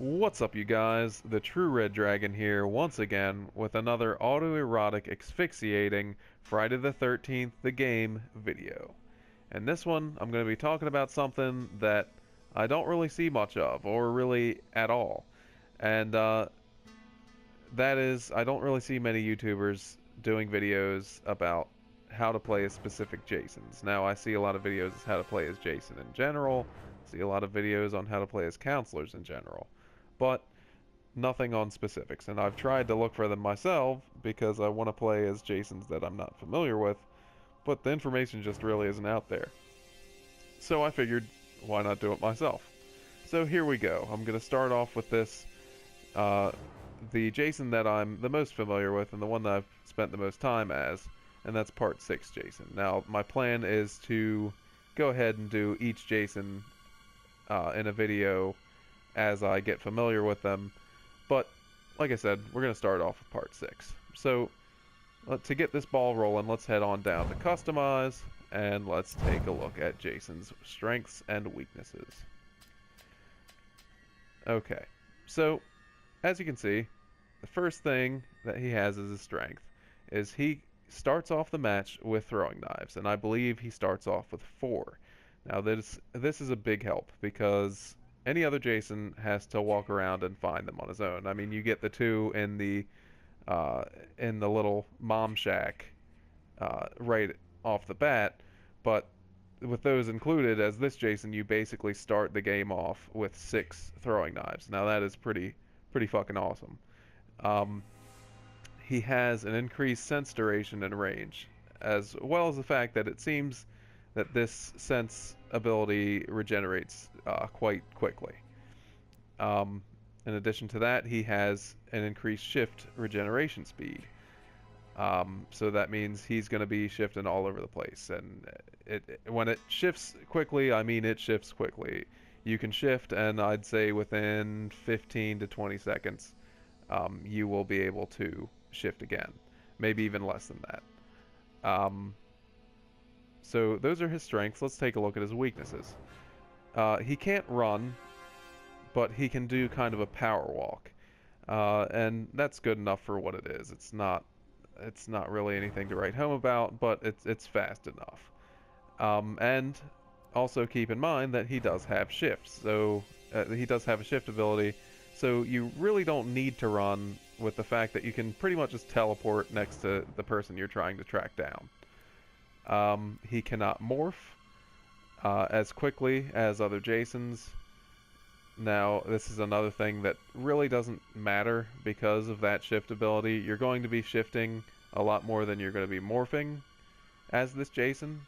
What's up, you guys? The True Red Dragon here once again with another autoerotic asphyxiating Friday the 13th the game video. And this one, I'm going to be talking about something that I don't really see much of, or really at all. And that is, I don't really see many YouTubers doing videos about how to play as specific Jasons. Now, I see a lot of videos as how to play as Jason in general, see a lot of videos on how to play as counselors in general, but nothing on specifics. And I've tried to look for them myself because I want to play as Jasons that I'm not familiar with, but the information just really isn't out there. So I figured, why not do it myself? So here we go. I'm going to start off with this, the Jason that I'm the most familiar with and the one that I've spent the most time as, and that's Part 6 Jason. Now, my plan is to go ahead and do each Jason in a video as I get familiar with them, but like I said, we're going to start off with Part 6. So, to get this ball rolling, let's head on down to Customize, and let's take a look at Jason's strengths and weaknesses. Okay, so as you can see, the first thing that he has as his strength is he starts off the match with throwing knives, and I believe he starts off with 4. Now this is a big help because any other Jason has to walk around and find them on his own. I mean, you get the 2 in the little mom shack right off the bat, but with those included, as this Jason, you basically start the game off with 6 throwing knives. Now that is pretty fucking awesome. He has an increased sense duration and range, as well as the fact that it seems that this sense ability regenerates quite quickly. In addition to that, he has an increased shift regeneration speed. So that means he's going to be shifting all over the place. And when it shifts quickly, I mean it shifts quickly. You can shift, and I'd say within 15 to 20 seconds, you will be able to shift again. Maybe even less than that. So those are his strengths. Let's take a look at his weaknesses. He can't run, but he can do kind of a power walk. And that's good enough for what it is. It's not really anything to write home about, but it's fast enough. And also keep in mind that he does have shifts. So he does have a shift ability. So you really don't need to run, with the fact that you can pretty much just teleport next to the person you're trying to track down. He cannot morph as quickly as other Jasons. Now, this is another thing that really doesn't matter because of that shift ability. You're going to be shifting a lot more than you're going to be morphing as this Jason.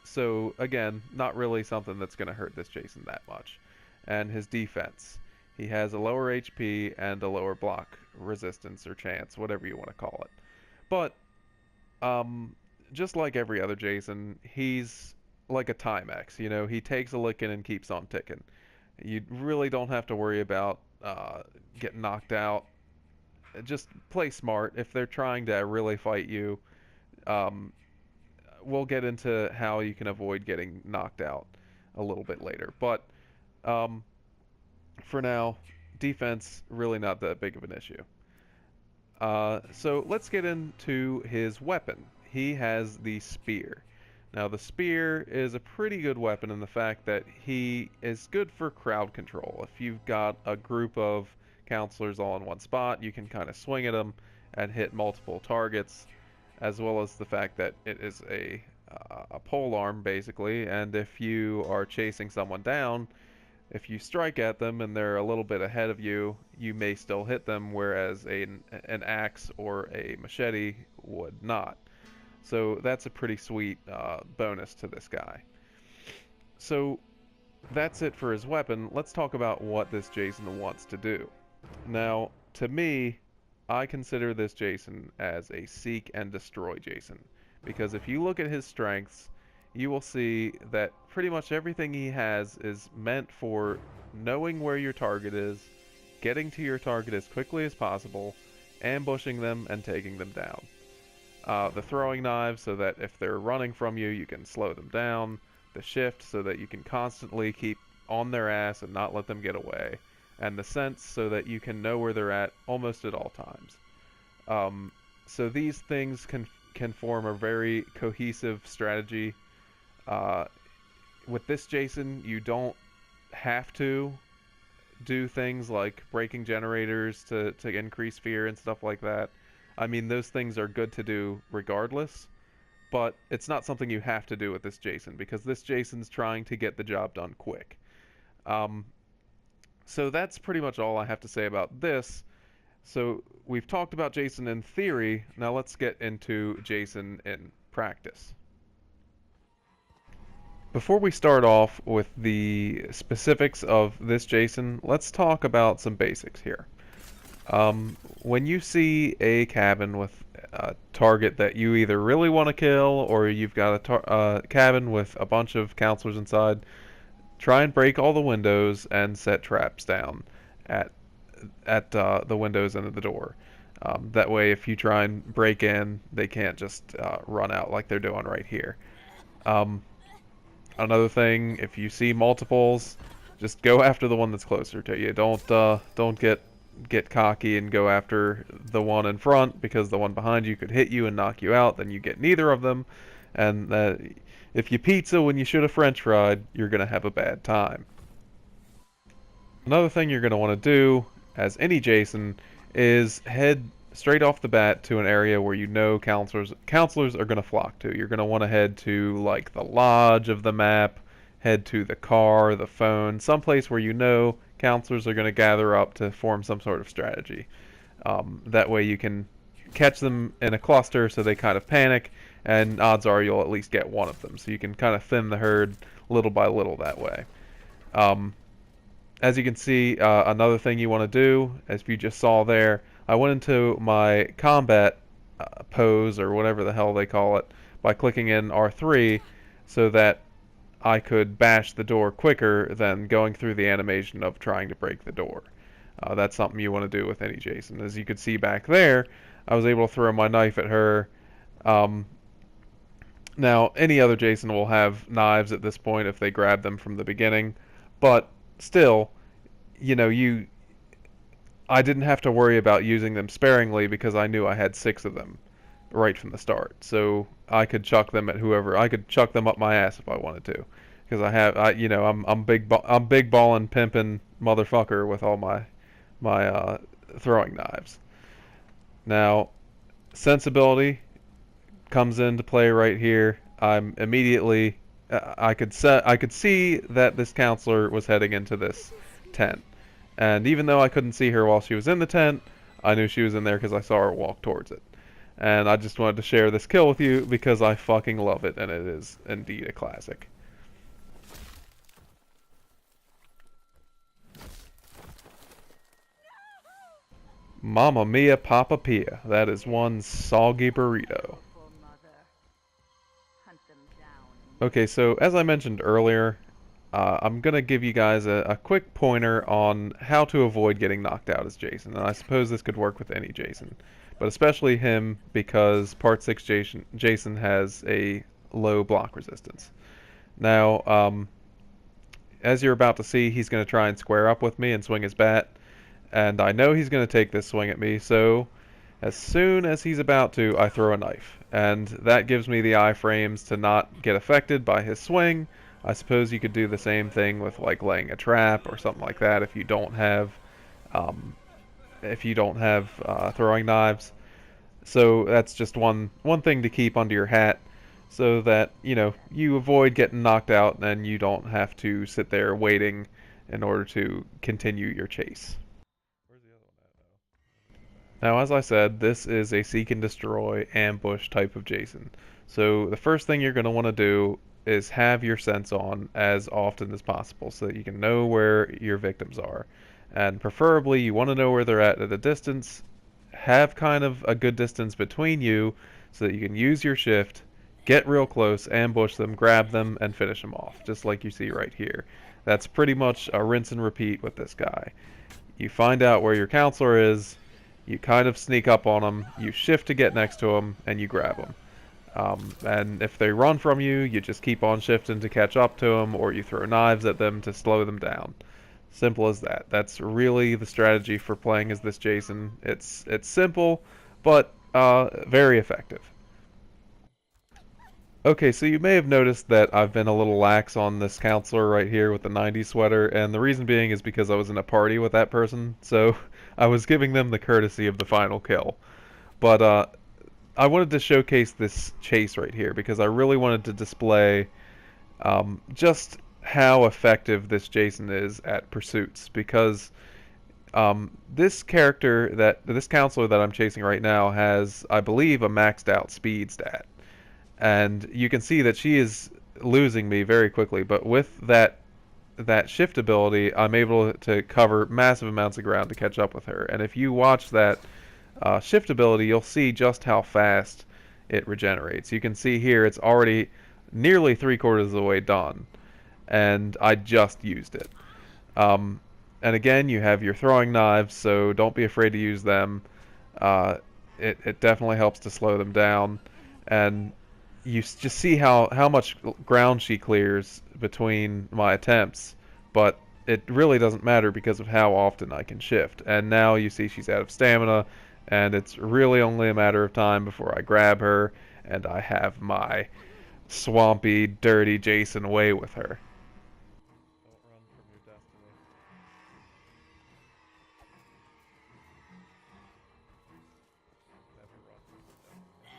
So, again, not really something that's going to hurt this Jason that much. And his defense. He has a lower HP and a lower block resistance or chance, whatever you want to call it. But, just like every other Jason, he's like a Timex. You know, he takes a licking and keeps on ticking. You really don't have to worry about getting knocked out. Just play smart. If they're trying to really fight you, we'll get into how you can avoid getting knocked out a little bit later. But for now, defense, really not that big of an issue. So let's get into his weapon. He has the spear. Now, the spear is a pretty good weapon in the fact that he is good for crowd control. If you've got a group of counselors all in one spot, you can kind of swing at them and hit multiple targets, as well as the fact that it is a pole arm, basically, and if you are chasing someone down, if you strike at them and they're a little bit ahead of you, you may still hit them, whereas an axe or a machete would not. So that's a pretty sweet bonus to this guy. So that's it for his weapon. Let's talk about what this Jason wants to do. Now, to me, I consider this Jason as a seek and destroy Jason. Because if you look at his strengths, you will see that pretty much everything he has is meant for knowing where your target is, getting to your target as quickly as possible, ambushing them, and taking them down. The throwing knives, so that if they're running from you, you can slow them down. The shift, so that you can constantly keep on their ass and not let them get away, and the sense so that you can know where they're at almost at all times. So these things can form a very cohesive strategy. Uh, with this Jason, you don't have to do things like breaking generators to increase fear and stuff like that. I mean, those things are good to do regardless, but it's not something you have to do with this Jason because this Jason's trying to get the job done quick. Um, so that's pretty much all I have to say about this. So we've talked about Jason in theory. Now let's get into Jason in practice. Before we start off with the specifics of this Jason, let's talk about some basics here. When you see a cabin with a target that you either really want to kill or you've got a cabin with a bunch of counselors inside, try and break all the windows and set traps down at the windows and at the door. That way, if you try and break in, they can't just run out like they're doing right here. Another thing, if you see multiples, just go after the one that's closer to you. Don't get cocky and go after the one in front because the one behind you could hit you and knock you out. Then you get neither of them, and if you pizza when you should have French fried, you're gonna have a bad time. Another thing you're gonna want to do, as any Jason, is head straight off the bat to an area where you know counselors are going to flock to. You're going to want to head to like the lodge of the map, head to the car, the phone, someplace where you know counselors are going to gather up to form some sort of strategy. That way you can catch them in a cluster so they kind of panic, and odds are you'll at least get one of them. So you can kind of thin the herd little by little that way. As you can see, another thing you want to do, as you just saw there, I went into my combat pose, or whatever the hell they call it, by clicking in R3 so that I could bash the door quicker than going through the animation of trying to break the door. That's something you want to do with any Jason. As you could see back there, I was able to throw my knife at her. Now, any other Jason will have knives at this point if they grab them from the beginning, but still, you know, I didn't have to worry about using them sparingly because I knew I had 6 of them right from the start. So I could chuck them at whoever. I could chuck them up my ass if I wanted to, because I'm big ballin' pimpin' motherfucker with all my throwing knives. Now, sensibility comes into play right here. I'm immediately I could see that this counselor was heading into this tent. And even though I couldn't see her while she was in the tent, I knew she was in there because I saw her walk towards it. And I just wanted to share this kill with you because I fucking love it, and it is indeed a classic. Mamma mia, Papa Pia. That is one soggy burrito. Okay, so as I mentioned earlier, I'm going to give you guys a quick pointer on how to avoid getting knocked out as Jason. And I suppose this could work with any Jason, but especially him because Part 6 Jason has a low block resistance. Now, as you're about to see, he's going to try and square up with me and swing his bat. And I know he's going to take this swing at me, so as soon as he's about to, I throw a knife. And that gives me the iframes to not get affected by his swing. I suppose you could do the same thing with like laying a trap or something like that if you don't have throwing knives. So that's just one thing to keep under your hat, so that you avoid getting knocked out and you don't have to sit there waiting in order to continue your chase. Where's the other one at, though? Now, as I said, this is a seek and destroy ambush type of Jason. So the first thing you're going to want to do is have your sense on as often as possible so that you can know where your victims are. And preferably you want to know where they're at a distance. Have kind of a good distance between you so that you can use your shift, get real close, ambush them, grab them, and finish them off, just like you see right here. That's pretty much a rinse and repeat with this guy. You find out where your counselor is, you kind of sneak up on him, you shift to get next to him, and you grab him. And if they run from you, you just keep on shifting to catch up to them, or you throw knives at them to slow them down. Simple as that. That's really the strategy for playing as this Jason. It's simple, but very effective. Okay, so you may have noticed that I've been a little lax on this counselor right here with the 90s sweater, and the reason being is because I was in a party with that person, so I was giving them the courtesy of the final kill. But I wanted to showcase this chase right here because I really wanted to display just how effective this Jason is at pursuits, because this counselor that I'm chasing right now has, I believe, a maxed out speed stat. And you can see that she is losing me very quickly, but with that shift ability, I'm able to cover massive amounts of ground to catch up with her. And if you watch that shift ability, you'll see just how fast it regenerates. You can see here it's already nearly 3/4 of the way done, and I just used it. And again, you have your throwing knives, so don't be afraid to use them. It definitely helps to slow them down, and you just see how much ground she clears between my attempts, but it really doesn't matter because of how often I can shift. And now you see she's out of stamina, and it's really only a matter of time before I grab her and I have my swampy, dirty Jason way with her. Don't run from your destiny. Never run from your destiny.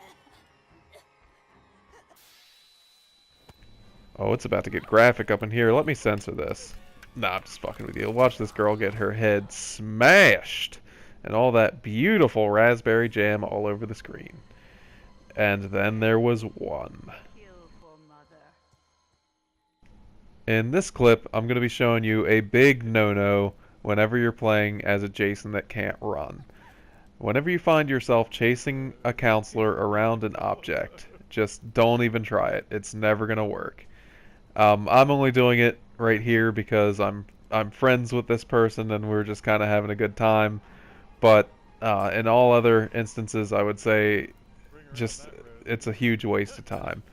Oh, it's about to get graphic up in here. Let me censor this. Nah, I'm just fucking with you. Watch this girl get her head smashed and all that beautiful raspberry jam all over the screen. And then there was one. In this clip, I'm going to be showing you a big no-no whenever you're playing as a Jason that can't run. Whenever you find yourself chasing a counselor around an object, just don't even try it. It's never going to work. I'm only doing it right here because I'm friends with this person and we're just kind of having a good time. But in all other instances, I would say just it's a huge waste of time.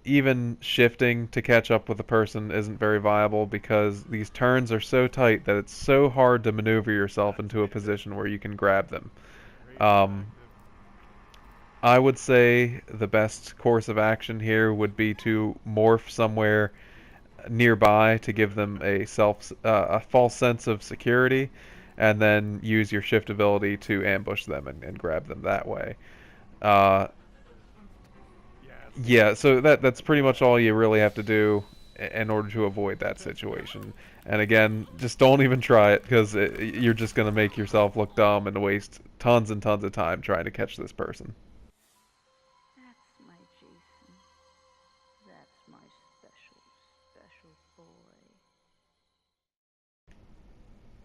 Even shifting to catch up with a person isn't very viable because these turns are so tight that it's so hard to maneuver yourself into a position where you can grab them. I would say the best course of action here would be to morph somewhere nearby to give them a false sense of security, and then use your shift ability to ambush them and grab them that way. Uh, yeah, so that's pretty much all you really have to do in order to avoid that situation. And again, just don't even try it because you're just going to make yourself look dumb and waste tons and tons of time trying to catch this person. That's my Jason. That's my special, special boy.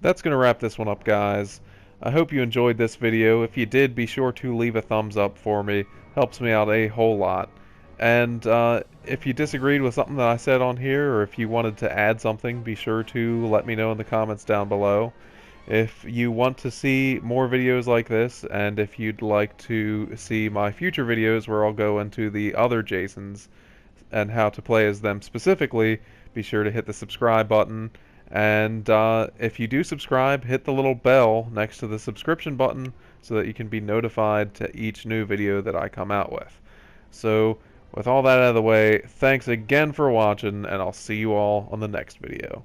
That's going to wrap this one up, guys. I hope you enjoyed this video. If you did, be sure to leave a thumbs up for me. Helps me out a whole lot. And if you disagreed with something that I said on here, or if you wanted to add something, be sure to let me know in the comments down below. If you want to see more videos like this, and if you'd like to see my future videos where I'll go into the other Jasons and how to play as them specifically, be sure to hit the subscribe button. And if you do subscribe, hit the little bell next to the subscription button so that you can be notified to each new video that I come out with. So, with all that out of the way, thanks again for watching, and I'll see you all on the next video.